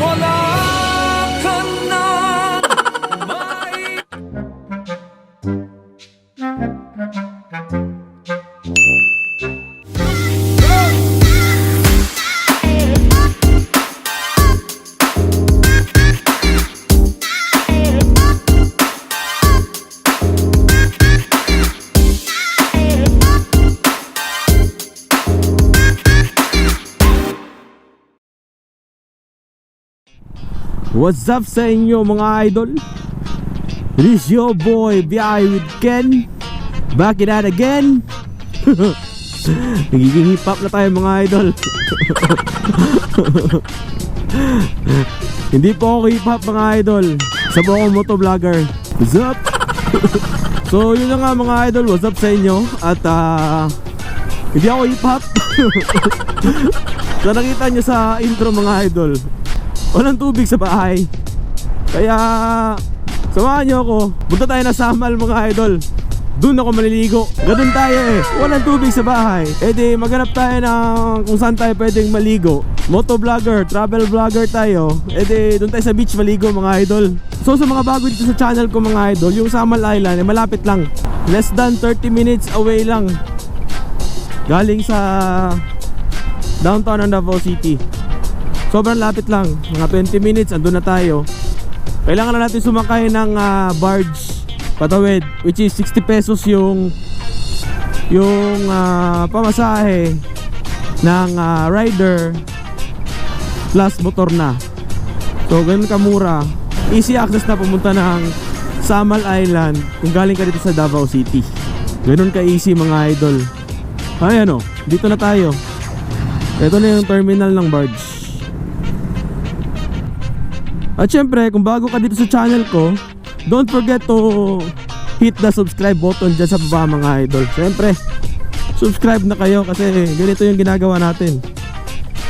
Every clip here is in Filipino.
wala ka na. What's up sa inyo mga idol? It is your boy BI with Ken, back it out again. Nagiging hip hop na tayo mga idol. Hindi po ako hip hop mga idol, isa po akong motovlogger. What's up? So yun na nga mga idol, what's up sa inyo? At hindi ako hip hop. So nakita nyo sa intro mga idol, walang tubig sa bahay. Kaya samahan nyo ako, punta tayo na Samal mga idol. Doon ako maliligo. Ganun tayo eh, walang tubig sa bahay. E di maghanap tayo ng kung saan tayo pwedeng maligo. Motovlogger, travel vlogger tayo. E di doon tayo sa beach maligo mga idol. So sa mga bago dito sa channel ko mga idol, yung Samal Island eh, malapit lang, less than 30 minutes away lang galing sa downtown ng Davao City. Sobrang lapit lang, mga 20 minutes andun na tayo. Kailangan na natin sumakay ng barge patawid, which is 60 pesos yung pamasahe ng rider plus motor na. So ganun kamura, easy access na pumunta ng Samal Island kung galing ka dito sa Davao City. Ganun ka easy mga idol. Ayan o, dito na tayo. Ito na yung terminal ng barge. At syempre, kung bago ka dito sa channel ko, don't forget to hit the subscribe button dyan sa baba mga idol. Syempre, subscribe na kayo kasi ganito yung ginagawa natin.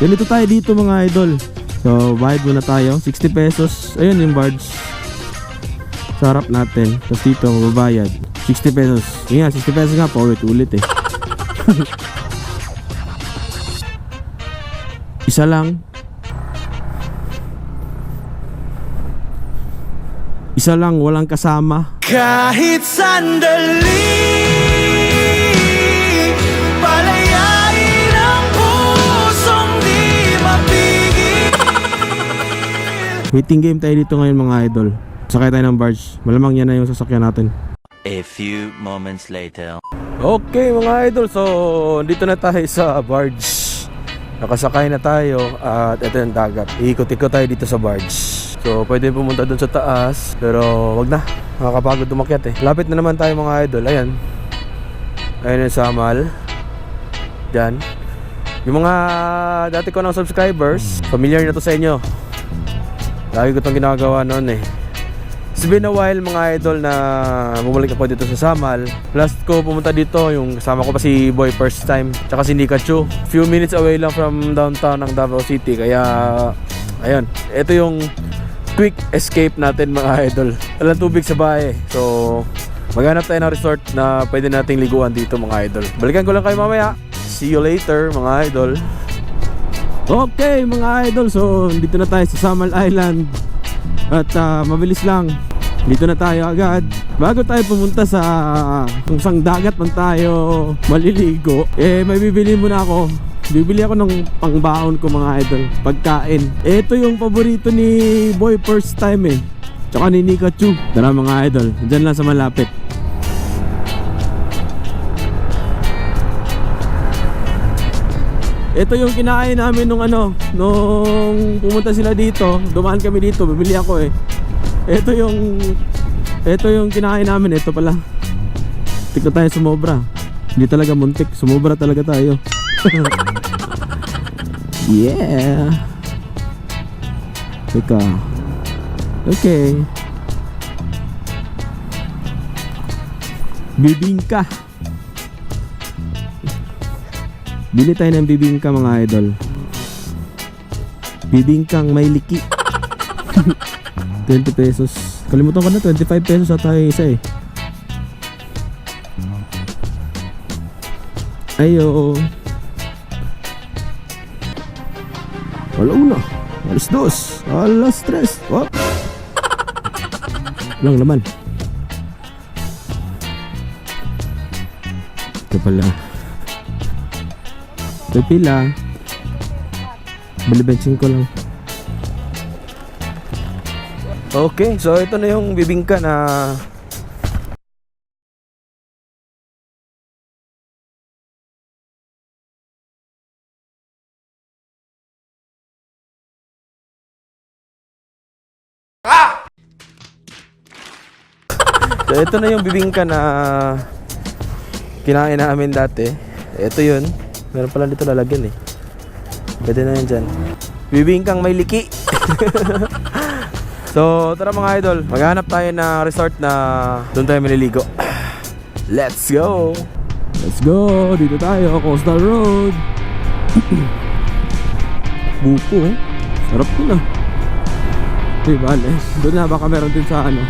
Ganito tayo dito mga idol. So, bayad muna tayo, 60 pesos. Ayun yung barge. Sa harap natin. Tapos dito, mababayad 60 pesos. Yun nga, 60 pesos nga, paulit-ulit eh. Isa lang. Isa lang, walang kasama. Kahit sandali, palayain ang pusong di mapigil. Waiting game tayo dito ngayon mga idol. Sakay tayo ng barge. Malamang yan na yung sasakyan natin. A few moments later. Okay mga idol, so dito na tayo sa barge. Nakasakay na tayo at ito yung dagat. Iikot-ikot tayo dito sa barge. So pwede pumunta dun sa taas, pero wag na, nakakapagod umakyat eh. Lapit na naman tayo mga idol. Ayan, ayan yung Samal. Diyan. Yung mga dati ko ng subscribers, familiar na to sa inyo. Lagi ko itong ginagawa noon eh. It's been a while mga idol na bumalik ako dito sa Samal. Last ko pumunta dito, yung kasama ko pa si Boy first time, tsaka si Nikachu. Few minutes away lang from downtown ng Davao City. Kaya ayun, ito yung quick escape natin mga idol. Walang tubig sa bahay. So maghanap tayo ng resort na pwede nating liguan dito mga idol. Balikan ko lang kayo mamaya. See you later mga idol. Okay mga idol, so dito na tayo sa Samal Island. At mabilis lang, dito na tayo agad. Bago tayo pumunta sa kung saan dagat man tayo maliligo, eh may bibili muna ako. Bibili ako ng pangbaon ko mga idol, pagkain. Ito yung paborito ni Boy first time eh, tsaka ni Nikachu. Tara mga idol, dyan lang sa malapit. Ito yung kinain namin nung pumunta sila dito. Dumaan kami dito, bibili ako eh. Ito yung kinain namin, ito pala. Tikta tayo sumobra. Hindi talaga muntik, sumobra talaga tayo. Yeah. Teka. Okay. Bibingka. Bili tayo ng bibingka mga idol. Bibingkang may liki. 20 pesos. Kalimutan ko na, 25 pesos ata yung isa eh. Ayo. Wala una. Alas 2. Alas 3. Oh. Walang laman. Ito pala. Ito pila. Bili-bensin ko lang. Okay, so ito na yung bibingka na so ito na yung bibingka na kinain namin dati. Ito yun. Meron pala dito lalagyan eh. Pwede na yan dyan. Bibingkang may liki. So tara mga idol, maghanap tayo ng resort na doon tayo maliligo. Let's go! Let's go! Dito tayo, Coastal Road. Buko eh. Sarap ko na. Uy, bale. Doon na baka meron din sa ano.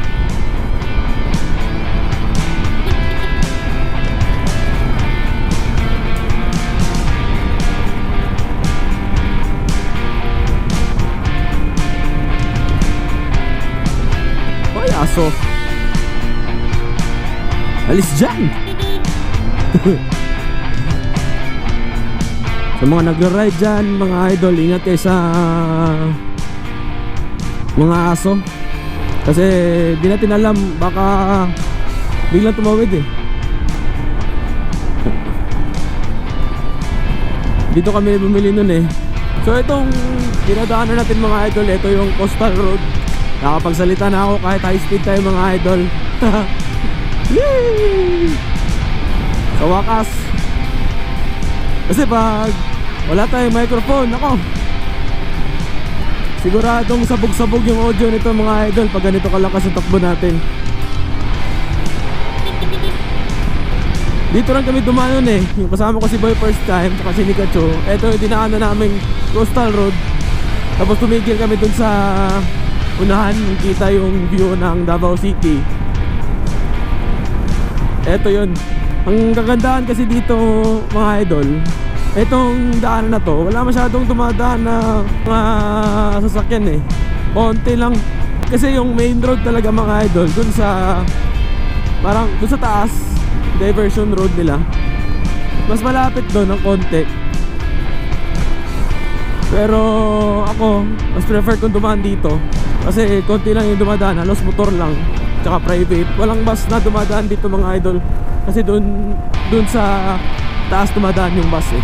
Ay, aso. Alis dyan. Sa mga nagra-ride dyan, mga idol, ingat kayo sa mga aso. Kasi di natin alam, baka biglang tumawid eh. Dito kami bumili nun eh. So itong dinadaanan natin mga idol, ito yung Coastal Road. Nakapagsalita na ako kahit high speed tayo mga idol. Yay! Sa wakas. Kasi pag wala tayong microphone, ako siguradong sabog-sabog yung audio nito mga idol pag ganito kalakas ang takbo natin. Dito lang kami dumanon eh. Yung kasama ko si Boy first time, saka si Nikacho. Ito yung dinaanan namin Coastal Road. Tapos tumigil kami dun sa unahan, kita yung view ng Davao City. Ito yun. Ang kagandahan kasi dito mga idol, itong daan na to, wala masyadong dumadaan na mga sasakyan eh. Konti lang. Kasi yung main road talaga mga idol, dun sa parang dun sa taas, diversion road nila. Mas malapit doon ng konti. Pero ako, mas prefer kong dumaan dito. Kasi konti lang yung dumadaan, halos motor lang, tsaka private. Walang bus na dumadaan dito mga idol. Kasi dun sa taas dumadaan yung bus eh.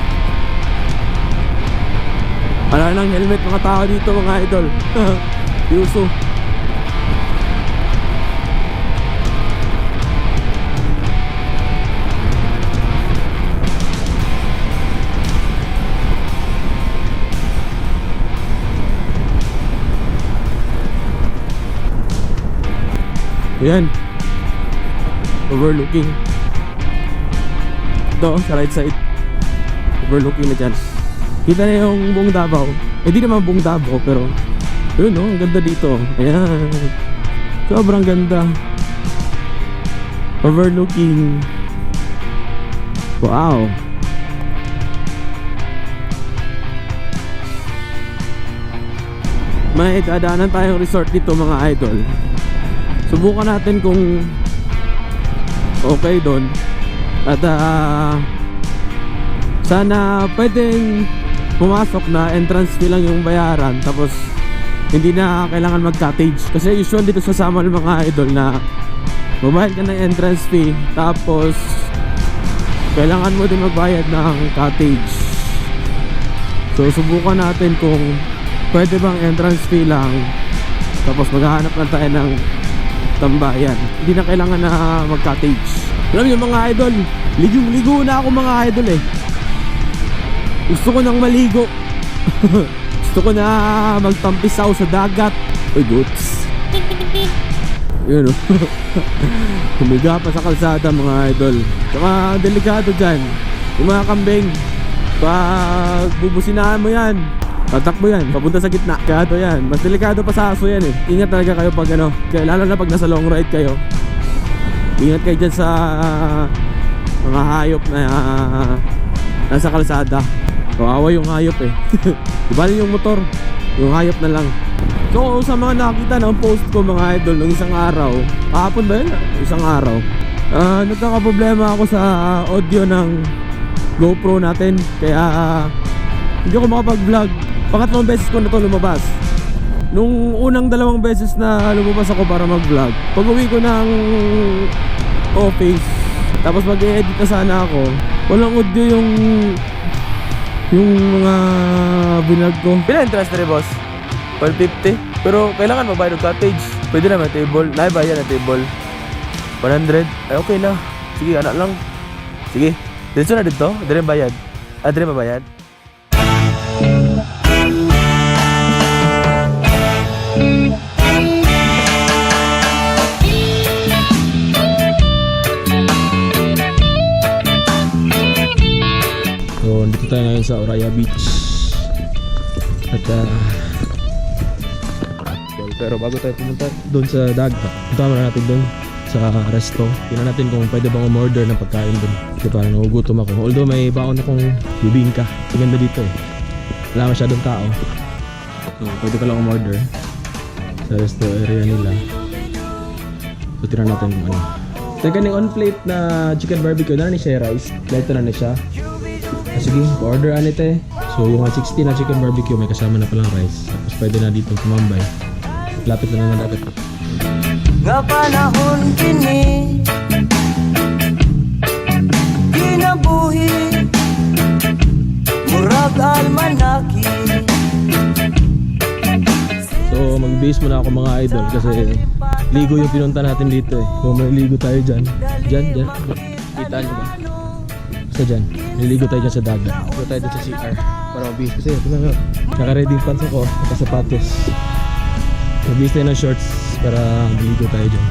Wala nang helmet mga tao dito mga idol. Yuso. Ayan, overlooking. Ito sa right side, overlooking na dyan. Kita na yung buong Davao. Di naman buong Davao, pero yun no, ang ganda dito. Ayan, sobrang ganda. Overlooking. Wow. May dadaanan tayong resort dito mga idol. Subukan natin kung okay doon. At sana pwedeng pumasok na entrance fee lang yung bayaran, tapos hindi na kailangan mag-cottage. Kasi usual dito sa Samal mga idol na magbayad ka ng entrance fee, tapos kailangan mo din magbayad ng cottage. So subukan natin kung pwede bang entrance fee lang, tapos maghahanap lang tayo ng tambayan. Hindi na kailangan na mag-cottage. Alam niyo mga idol, ligo na ako mga idol eh. Gusto ko nang maligo. Gusto ko na magtampisaw sa dagat. Uy, goods. Yun o. Humiga pa sa kalsada mga idol. Saka delikado dyan. Yung mga kambing, pag bubusinahan mo yan, tatakbo yan, papunta sa gitna. Delikado yan. Mas delikado pa sa aso yan eh. Ingat talaga kayo pag ano, lalo na pag nasa long ride kayo. Ingat kayo dyan sa mga hayop na nasa kalsada. Kawawa yung hayop eh. Diba yung motor, Yung hayop na lang. So sa mga nakita ng post ko mga idol nung isang araw, kahapon ba yun? Isang araw, nagkakaproblema ako sa audio ng GoPro natin. Kaya hindi ako makapag-vlog. Pangatlong beses ko na to lumabas. Nung unang 2 beses na lumabas ako para mag-vlog, pag uwi ko ng office, tapos mag-e-edit na sana ako, walang audio yung mga vlog ko. Pila interest na rin boss? 150. Pero kailangan mabayad ng cottage. Pwede na may table. Naibayad na table 100. Ay okay na. Sige anak lang. Sige. Diretso na dito. Dire bayad. Dire mabayad. So dito tayo ngayon sa Oraya Beach. At pero bago tayo pumunta doon sa dagat, punta muna natin doon sa resto. Tingnan natin kung pwede bang umorder ng pagkain doon. Kasi parang nagugutom ako. Although may baon akong bibingka. Maganda dito eh. Wala masyadong tao. So pwede ka lang umorder sa resto area nila. So tingnan natin kung ano. Teka ning on plate na chicken barbecue na ni siya rice. Ito na siya. Sige, order anit eh. So yung 160 na chicken barbecue may kasama na palang rice. Tapos pwede na dito tumambay. Lapit na naman dagat. Nga panahon kini ginabuhi murag almanaki. So mag-base muna ako mga idol kasi ligo yung pinunta natin dito eh. So may ligo tayo dyan. Dyan. Kita nyo ba? Basta dyan. Niligo tayo dyan sa dagat. Ligo tayo dyan sa CR para mabihis kasi ito na nga. Naka-ready yung pants ako, naka-sapatos. Nag-base tayo ng shorts para maligo tayo dyan.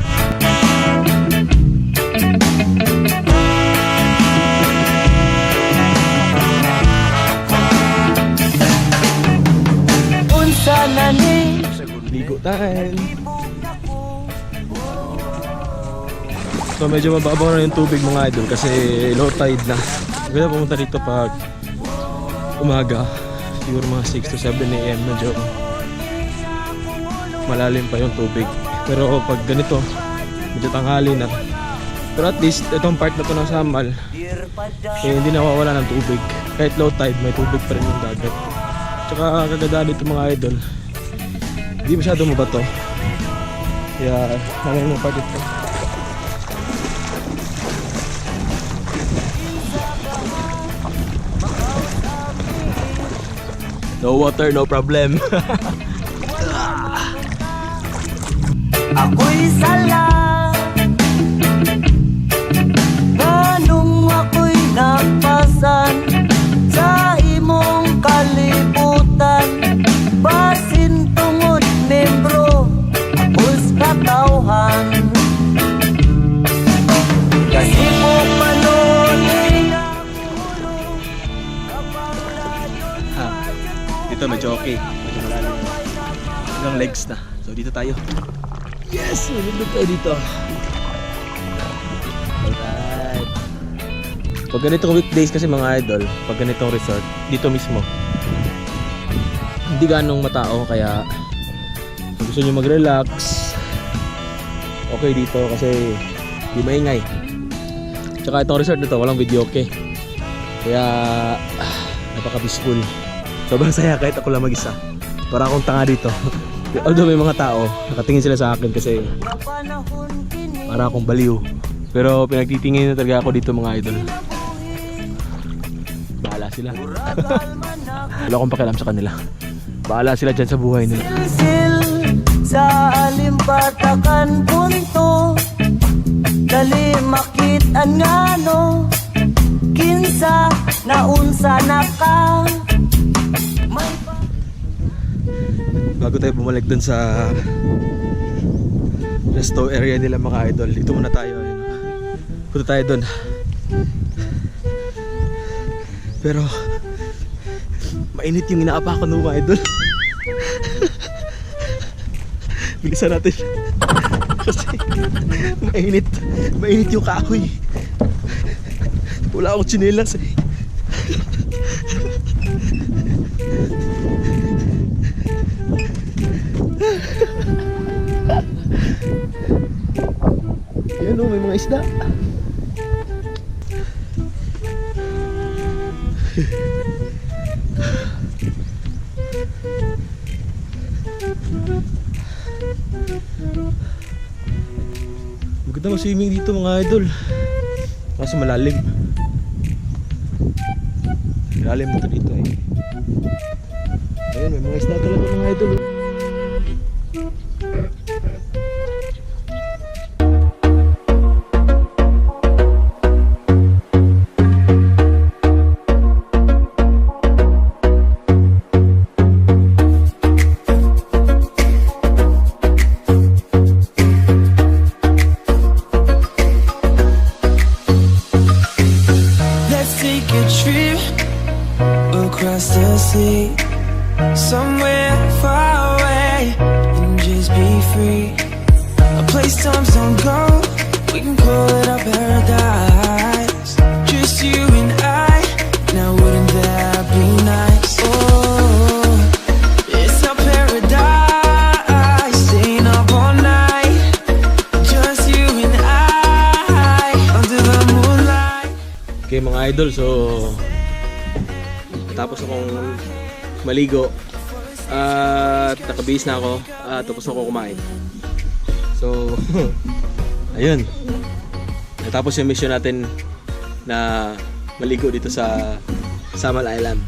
Unsa na ni Ligo time. So medyo mababaw na yung tubig mga idol kasi low tide na. Maganda pumunta dito pag umaga. Siguro mga 6 to 7 AM medyo malalim pa yung tubig. Pero pag ganito medyo tanghali na. Pero at least itong part na to ng Samal hindi nawawala ng tubig. Kahit low tide may tubig pa rin yung dagat. Tsaka kaganda dito mga idol, hindi masyado mabato. Kaya hanggang yung part ito. No water, no problem. ako'y sala nganong ako'y napasan sa imong kalibutan. Basin tungod membro ako'y katawhan kasi mo panuling. Dito medyo okay, medyo malalim. Hanggang legs na. So dito tayo. Yes! Malibig tayo dito. Alright. Pag ganitong weekdays kasi mga idol, pag ganitong resort, dito mismo hindi ganong matao. Kaya kung gusto nyo mag-relax, okay dito kasi di maingay. Tsaka itong resort na to, walang video okay. Kaya napaka-peaceful. Sobrang saya kahit ako lang mag-isa. Para akong tanga dito. Although may mga tao, nakatingin sila sa akin kasi para akong baliw. Pero pinagtitingin na talaga ako dito mga idol. Bahala sila. Wala akong pakialam sa kanila. Bahala sila dyan sa buhay nila. Sa alimpatakan punto dali makitaan nga no kinsa naunsa na ka. Bago tayo bumalik dun sa resto area nila mga idol, dito muna tayo. Punta tayo dun. Pero mainit yung inaapa ko nung mga idol. Bilisan natin kasi mainit yung kahoy. Wala akong tsinelas eh. Ayan o, may mga isda. Maganda mag-swimming dito mga idol. Kaso malalim. Malalim mo dito eh. Ayun, may mga isda talaga mga idol. Across the sea, somewhere far away, and just be free. A place times don't go, we can call it our paradise. Just you and I, now wouldn't that be nice? Oh, it's our paradise, staying up all night. Just you and I, under the moonlight. Okay mga idol, so tapos akong maligo at nakabihis na ako at tapos ako kumain. So ayun, natapos yung mission natin na maligo dito sa Samal Island.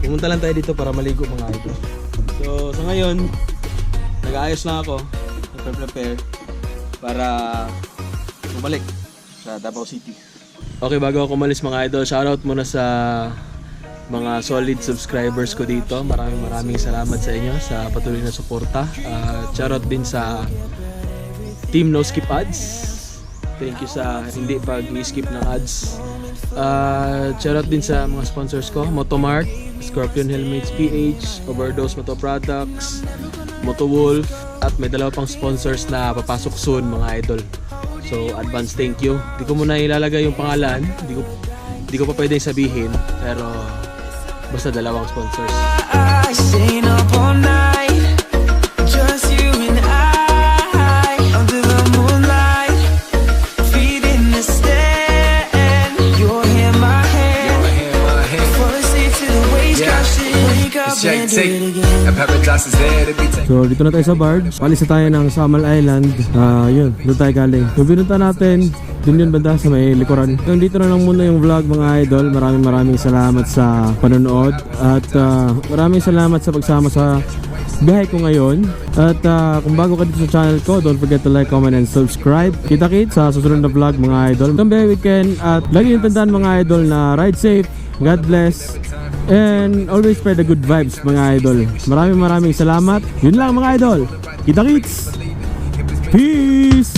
Pumunta lang tayo dito para maligo mga idol. So sa ngayon nag-aayos lang ako, nagpe-prepare para bumalik sa Davao City. Okay, bago ako umalis mga idol, shoutout muna sa mga solid subscribers ko dito. Maraming salamat sa inyo sa patuloy na suporta. Shoutout din sa Team No Skip Ads. Thank you sa hindi pag-skip ng ads. Shoutout din sa mga sponsors ko, Motomart, Scorpion Helmets PH, Overdose Motoproducts, Motowolf, at may dalawa pang sponsors na papasok soon mga idol. So advance thank you. Di ko muna ilalagay yung pangalan, di ko pa pwedeng sabihin, pero basta dalawang sponsors. Staying up all night, just you and I, under the moonlight, feet in the stand, your hand, my hand, fall asleep to the waves crashing, wake up and do it again. So dito na tayo sa barge. Palis na tayo ng Samal Island. Yun, doon tayo galing. Yung pinunta natin, dun yun banda sa may likuran. Yung dito na lang muna yung vlog mga idol. Maraming salamat sa panonood. At maraming salamat sa pagsama sa biyahe ko ngayon. At kung bago ka dito sa channel ko, don't forget to like, comment, and subscribe. Kita-kits sa susunod na vlog mga idol. Magandang weekend at lagi yung tandaan mga idol na ride safe, God bless, and always spread the good vibes mga idol. Maraming salamat. Yun lang mga idol. Kita-kits! Peace!